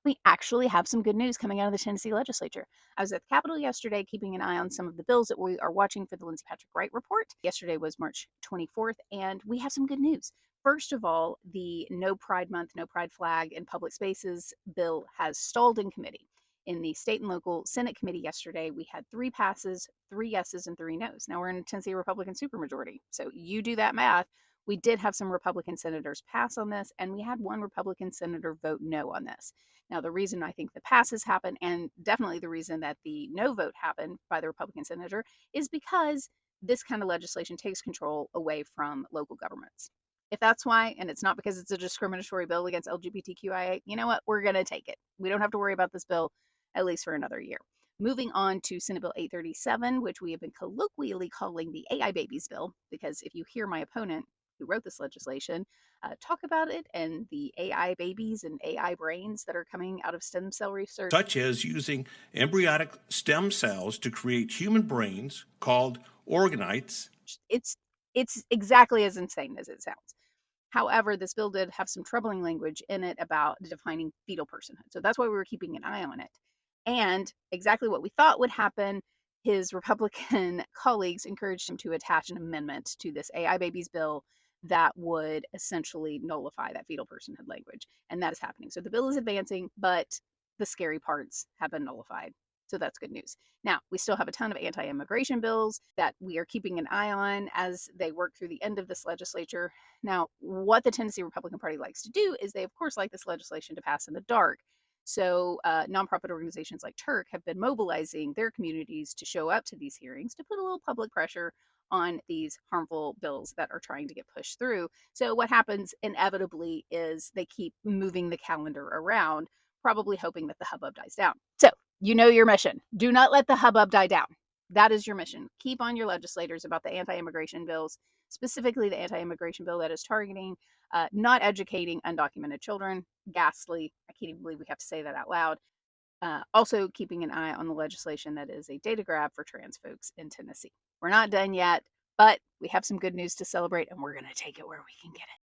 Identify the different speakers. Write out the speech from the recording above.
Speaker 1: We actually have some good news coming out of the Tennessee legislature. I was at the Capitol yesterday keeping an eye on some of the bills that we are watching for the Lindsey Patrick-Wright report. Yesterday was March 24th, and we have some good news. First of all, the No Pride Month, No Pride Flag in public spaces bill has stalled in committee. In the state and local Senate committee yesterday, we had 3 passes, 3 yeses, and 3 nos. Now we're in a Tennessee Republican supermajority. So you do that math. We did have some Republican senators pass on this, and we had 1 Republican senator vote no on this. Now, the reason I think the passes happen, and definitely the reason that the no vote happened by the Republican senator, is because this kind of legislation takes control away from local governments. If that's why, and it's not because it's a discriminatory bill against LGBTQIA, you know what? We're going to take it. We don't have to worry about this bill at least for another year. Moving on to Senate Bill 837, which we have been colloquially calling the AI babies bill, because if you hear my opponent who wrote this legislation talk about it and the AI babies and AI brains that are coming out of stem cell research,
Speaker 2: such as using embryonic stem cells to create human brains called organoids.
Speaker 1: It's exactly as insane as it sounds. However, this bill did have some troubling language in it about defining fetal personhood. So that's why we were keeping an eye on it. And exactly what we thought would happen, his Republican colleagues encouraged him to attach an amendment to this AI babies bill that would essentially nullify that fetal personhood language. And that is happening. So the bill is advancing, but the scary parts have been nullified. So that's good news. Now, we still have a ton of anti-immigration bills that we are keeping an eye on as they work through the end of this legislature. Now, what the Tennessee Republican Party likes to do is they, of course, like this legislation to pass in the dark. So nonprofit organizations like Turk have been mobilizing their communities to show up to these hearings to put a little public pressure on these harmful bills that are trying to get pushed through. So what happens inevitably is they keep moving the calendar around, probably hoping that the hubbub dies down. So you know your mission. Do not let the hubbub die down. That is your mission. Keep on your legislators about the anti-immigration bills, specifically the anti-immigration bill that is targeting not educating undocumented children. Ghastly. I can't even believe we have to say that out loud. Also keeping an eye on the legislation that is a data grab for trans folks in Tennessee. We're not done yet, but we have some good news to celebrate, and we're going to take it where we can get it.